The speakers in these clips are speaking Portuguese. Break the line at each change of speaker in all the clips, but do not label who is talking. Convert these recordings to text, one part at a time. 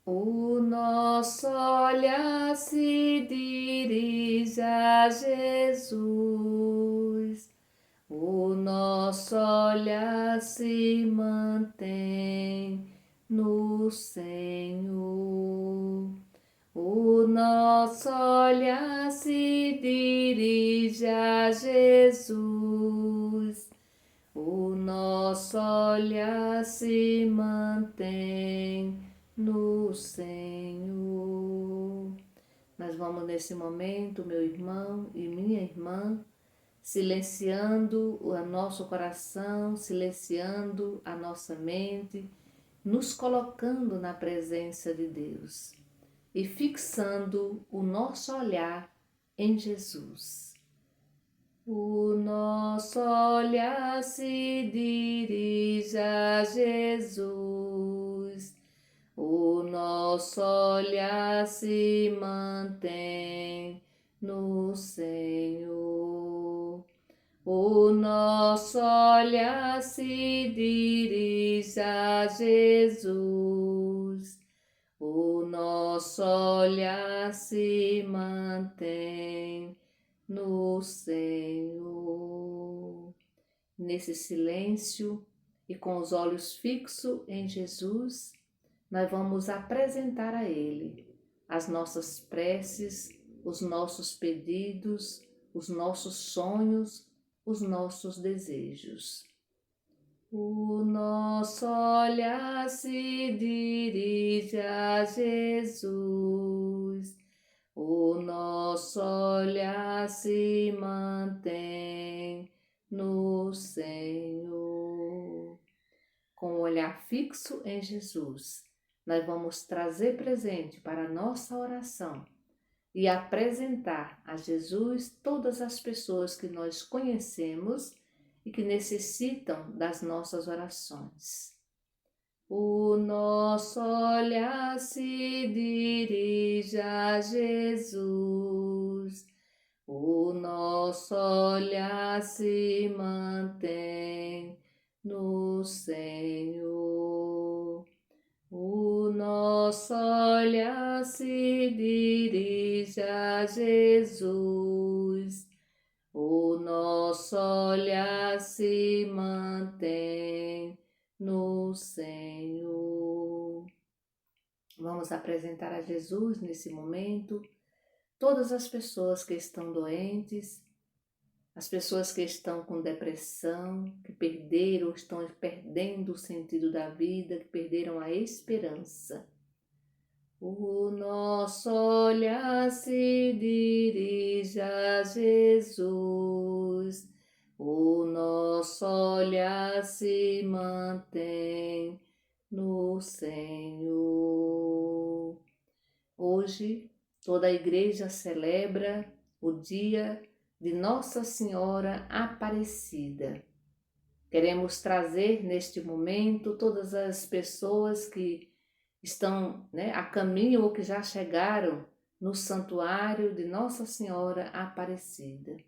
O nosso olhar se dirige a Jesus, o nosso olhar se mantém no Senhor. O nosso olhar se dirige a Jesus, o nosso olhar se mantém no Senhor. Nós vamos nesse momento, meu irmão e minha irmã, silenciando o nosso coração, silenciando a nossa mente, nos colocando na presença de Deus e fixando o nosso olhar em Jesus. O nosso olhar se dirige a Jesus, o nosso olhar se mantém no Senhor. O nosso olhar se dirige a Jesus, o nosso olhar se mantém no Senhor. Nesse silêncio e com os olhos fixos em Jesus, nós vamos apresentar a Ele as nossas preces, os nossos pedidos, os nossos sonhos, os nossos desejos. O nosso olhar se dirige a Jesus, o nosso olhar se mantém no Senhor. Com o olhar fixo em Jesus, nós vamos trazer presente para a nossa oração e apresentar a Jesus todas as pessoas que nós conhecemos e que necessitam das nossas orações. O nosso olhar se dirige a Jesus, o nosso olhar se mantém no Senhor. O nosso olhar se dirige a Jesus, o nosso olhar se mantém no Senhor. Vamos apresentar a Jesus nesse momento todas as pessoas que estão doentes, as pessoas que estão com depressão, que perderam, estão perdendo o sentido da vida, que perderam a esperança. O nosso olhar se dirige a Jesus, o nosso olhar se mantém no Senhor. Hoje, toda a igreja celebra o dia de Nossa Senhora Aparecida. Queremos trazer neste momento todas as pessoas que estão a caminho ou que já chegaram no santuário de Nossa Senhora Aparecida.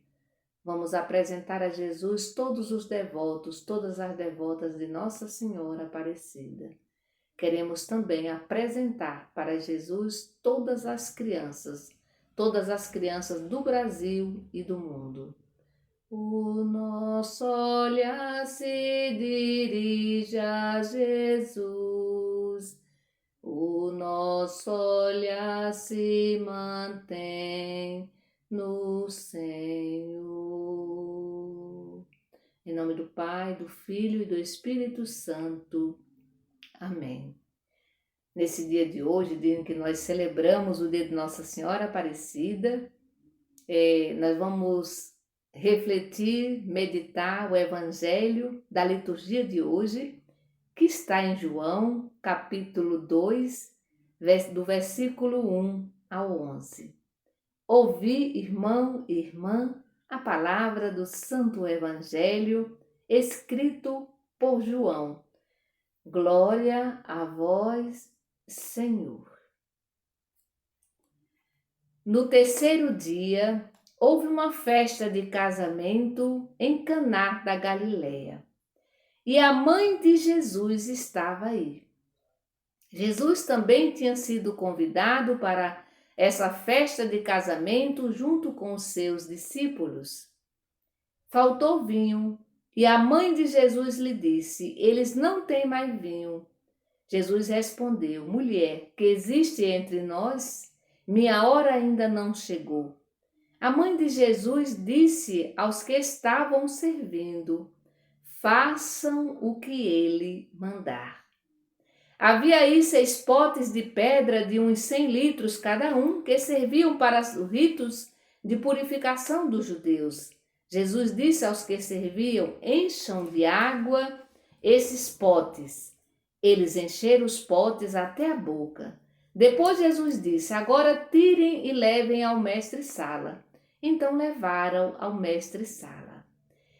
Vamos apresentar a Jesus todos os devotos, todas as devotas de Nossa Senhora Aparecida. Queremos também apresentar para Jesus todas as crianças do Brasil e do mundo. O nosso olhar se dirige a Jesus, o nosso olhar se mantém no Senhor. Em nome do Pai, do Filho e do Espírito Santo. Amém. Nesse dia de hoje, dia em que nós celebramos o dia de Nossa Senhora Aparecida, nós vamos refletir, meditar o Evangelho da liturgia de hoje, que está em João, capítulo 2, do versículo 1 ao 11. Ouvi, irmão e irmã, a palavra do Santo Evangelho, escrito por João. Glória a vós, Senhor. No terceiro dia, houve uma festa de casamento em Caná da Galileia, e a mãe de Jesus estava aí. Jesus também tinha sido convidado para essa festa de casamento junto com os seus discípulos. Faltou vinho e a mãe de Jesus lhe disse: Eles não têm mais vinho. Jesus respondeu: Mulher, que existe entre nós? Minha hora ainda não chegou. A mãe de Jesus disse aos que estavam servindo: Façam o que ele mandar. Havia aí 6 potes de pedra de uns 100 litros cada um, que serviam para os ritos de purificação dos judeus. Jesus disse aos que serviam: Encham de água esses potes. Eles encheram os potes até a boca. Depois Jesus disse: Agora tirem e levem ao mestre-sala. Então levaram ao mestre-sala.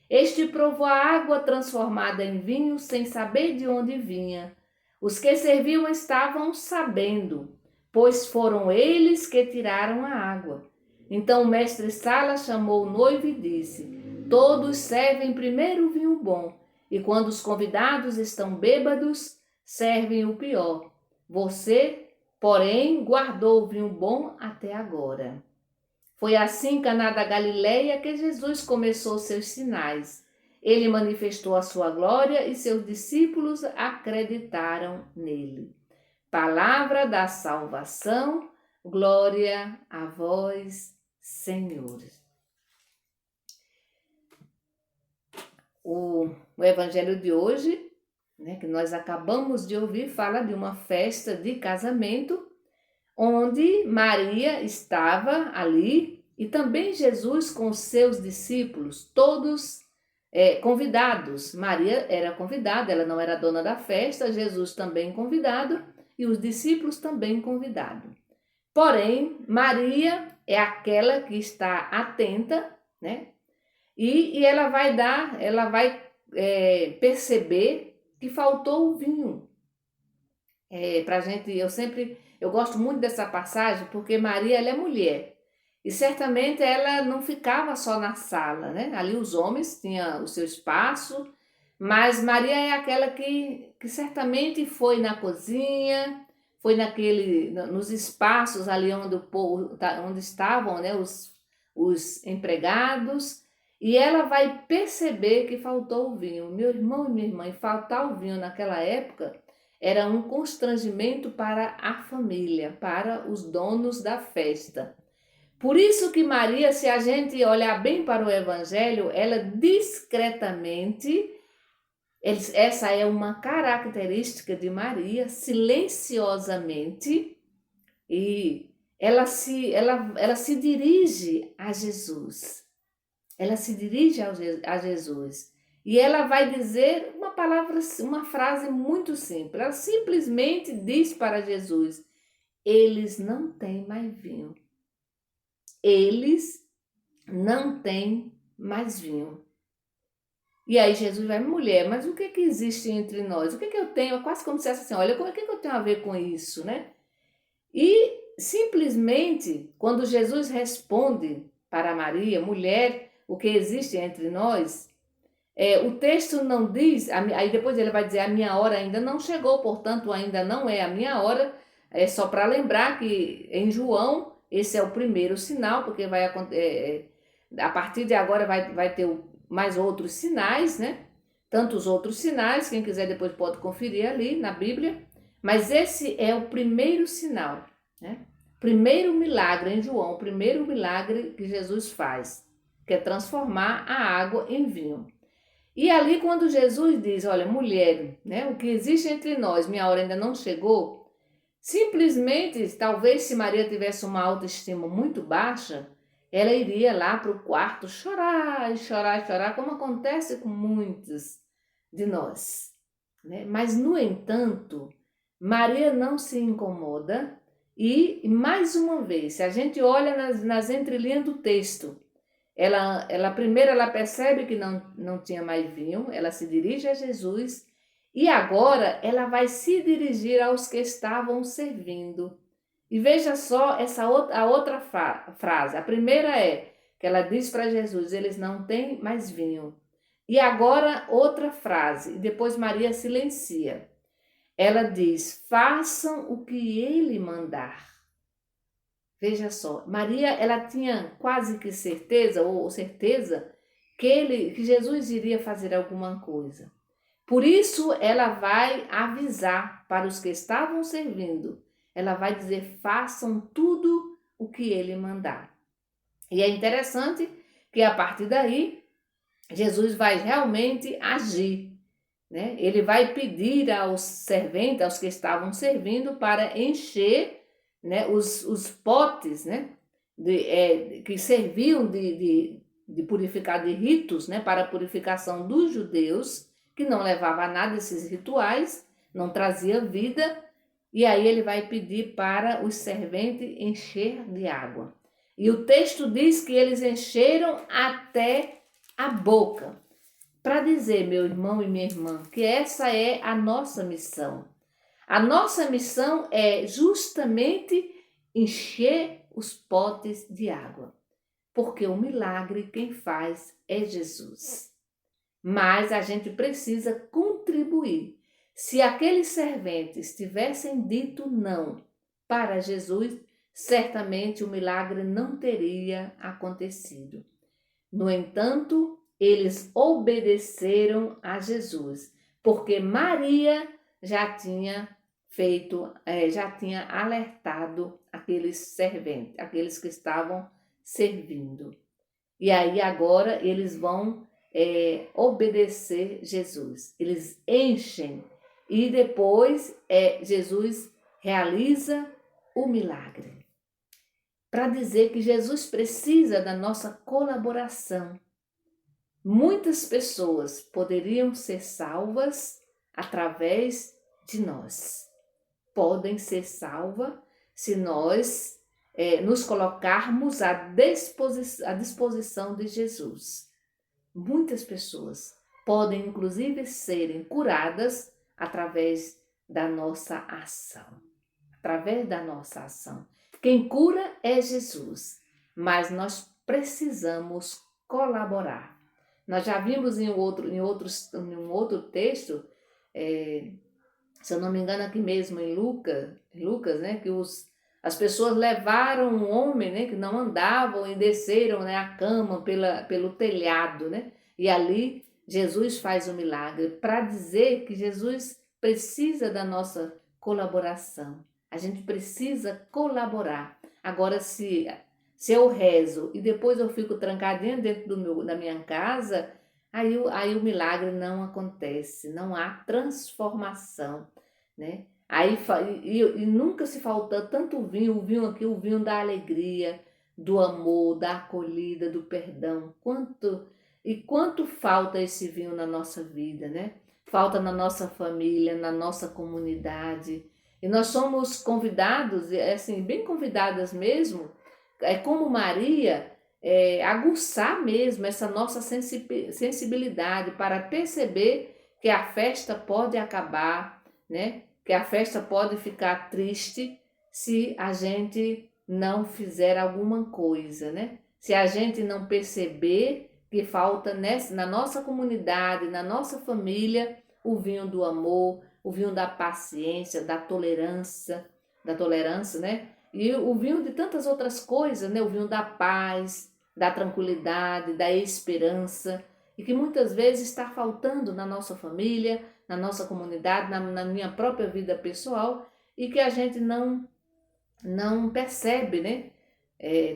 Este provou a água transformada em vinho sem saber de onde vinha. Os que serviam estavam sabendo, pois foram eles que tiraram a água. Então o mestre-sala chamou o noivo e disse: Todos servem primeiro o vinho bom, e quando os convidados estão bêbados, servem o pior. Você, porém, guardou o vinho bom até agora. Foi assim em Caná da Galileia que Jesus começou seus sinais. Ele manifestou a sua glória e seus discípulos acreditaram nele. Palavra da salvação, glória a vós, Senhor. O evangelho de hoje, que nós acabamos de ouvir, fala de uma festa de casamento, onde Maria estava ali e também Jesus com seus discípulos, todos convidados. Maria era convidada, ela não era dona da festa, Jesus também convidado e os discípulos também convidados. Porém, Maria é aquela que está atenta, né? E ela vai perceber que faltou o vinho. Pra gente, eu gosto muito dessa passagem porque Maria, ela é mulher. E certamente ela não ficava só na sala, né? Ali os homens tinham o seu espaço, mas Maria é aquela que certamente foi na cozinha, foi nos espaços ali onde o povo, onde estavam, né, os empregados, e ela vai perceber que faltou o vinho. Meu irmão e minha irmã, e faltar o vinho naquela época era um constrangimento para a família, para os donos da festa. Por isso que Maria, se a gente olhar bem para o Evangelho, ela discretamente, essa é uma característica de Maria, silenciosamente, e ela se dirige a Jesus. Ela se dirige a Jesus. E ela vai dizer uma frase muito simples. Ela simplesmente diz para Jesus: eles não têm mais vinho. Eles não têm mais vinho. E aí Jesus vai: mulher, mas o que existe entre nós? O que eu tenho? É quase como se fosse assim: olha, o que eu tenho a ver com isso, né? E simplesmente, quando Jesus responde para Maria: mulher, o que existe entre nós? O texto não diz, aí depois ele vai dizer: a minha hora ainda não chegou, portanto ainda não é a minha hora. É só para lembrar que em João esse é o primeiro sinal, porque vai a partir de agora vai ter mais outros sinais, né? Tantos outros sinais, quem quiser depois pode conferir ali na Bíblia, mas esse é o primeiro sinal, né? Primeiro milagre em João, o primeiro milagre que Jesus faz, que é transformar a água em vinho. E ali quando Jesus diz: olha, mulher, né, o que existe entre nós, minha hora ainda não chegou, simplesmente, talvez se Maria tivesse uma autoestima muito baixa, ela iria lá para o quarto chorar e chorar e chorar, como acontece com muitos de nós, né? Mas, no entanto, Maria não se incomoda e, mais uma vez, se a gente olha nas entrelinhas do texto, ela primeiro ela percebe que não tinha mais vinho, ela se dirige a Jesus e agora ela vai se dirigir aos que estavam servindo. E veja só a outra frase. A primeira é que ela diz para Jesus: eles não têm mais vinho. E agora outra frase, e depois Maria silencia. ela diz: façam o que ele mandar. Veja só, Maria, ela tinha quase que certeza, ou certeza, que Jesus iria fazer alguma coisa. Por isso, ela vai avisar para os que estavam servindo. Ela vai dizer: façam tudo o que ele mandar. E é interessante que a partir daí, Jesus vai realmente agir, né? Ele vai pedir aos serventes, aos que estavam servindo, para encher, né, os potes, né, que serviam de purificar de ritos, né, para a purificação dos judeus, que não levava a nada esses rituais, não trazia vida, e aí ele vai pedir para os serventes encher de água. E o texto diz que eles encheram até a boca, para dizer, meu irmão e minha irmã, que essa é a nossa missão. A nossa missão é justamente encher os potes de água, porque o milagre quem faz é Jesus. Mas a gente precisa contribuir. Se aqueles serventes tivessem dito não para Jesus, certamente o milagre não teria acontecido. No entanto, eles obedeceram a Jesus, porque Maria já tinha já tinha alertado aqueles serventes, aqueles que estavam servindo. E aí agora eles vão obedecer Jesus. Eles enchem e depois Jesus realiza o milagre, para dizer que Jesus precisa da nossa colaboração. Muitas pessoas poderiam ser salvas através de nós. Podem ser salvas se nós nos colocarmos à disposição de Jesus. Muitas pessoas podem, inclusive, serem curadas através da nossa ação. Através da nossa ação. Quem cura é Jesus, mas nós precisamos colaborar. Nós já vimos em um outro texto, se eu não me engano aqui mesmo em Lucas, né, que as pessoas levaram um homem, né, que não andavam, e desceram, né, a cama pelo telhado, né, e ali Jesus faz o milagre, para dizer que Jesus precisa da nossa colaboração. A gente precisa colaborar. Agora, se eu rezo e depois eu fico trancadinha dentro da minha casa, aí o milagre não acontece, não há transformação, né? E nunca se falta tanto o vinho aqui, o vinho da alegria, do amor, da acolhida, do perdão. Quanto falta esse vinho na nossa vida, né? Falta na nossa família, na nossa comunidade. E nós somos convidados, assim, bem convidadas mesmo, como Maria, aguçar mesmo essa nossa sensibilidade para perceber que a festa pode acabar, né? Que a festa pode ficar triste se a gente não fizer alguma coisa, né? Se a gente não perceber que falta na nossa comunidade, na nossa família, o vinho do amor, o vinho da paciência, da tolerância, né? E o vinho de tantas outras coisas, né? O vinho da paz, da tranquilidade, da esperança, e que muitas vezes está faltando na nossa família, na nossa comunidade, na minha própria vida pessoal, e que a gente não percebe, né?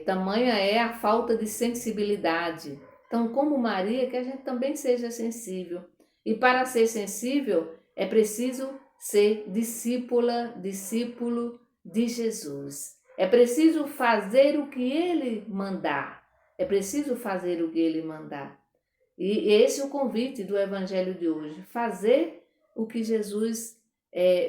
Tamanha é a falta de sensibilidade. Então, como Maria, que a gente também seja sensível. E para ser sensível, é preciso ser discípulo de Jesus. É preciso fazer o que ele mandar. É preciso fazer o que ele mandar. E esse é o convite do Evangelho de hoje. Fazer o que Jesus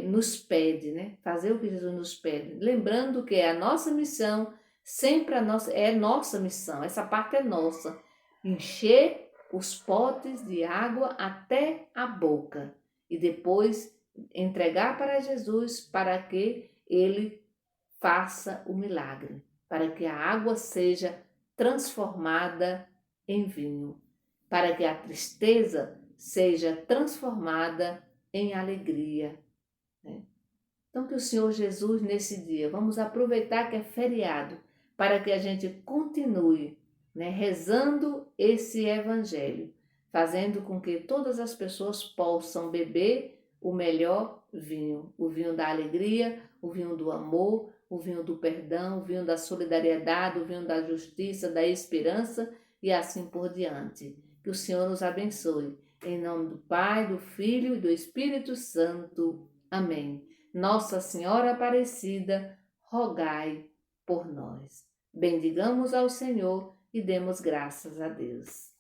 nos pede, né? Fazer o que Jesus nos pede. Lembrando que é a nossa missão, sempre é nossa missão. Essa parte é nossa. Encher os potes de água até a boca. E depois entregar para Jesus para que ele faça o milagre. Para que a água seja transformada em vinho. Para que a tristeza seja transformada em alegria. Então, que o Senhor Jesus, nesse dia, vamos aproveitar que é feriado, para que a gente continue, né, rezando esse evangelho, fazendo com que todas as pessoas possam beber o melhor vinho, o vinho da alegria, o vinho do amor, o vinho do perdão, o vinho da solidariedade, o vinho da justiça, da esperança e assim por diante. Que o Senhor nos abençoe. Em nome do Pai, do Filho e do Espírito Santo. Amém. Nossa Senhora Aparecida, rogai por nós. Bendigamos ao Senhor e demos graças a Deus.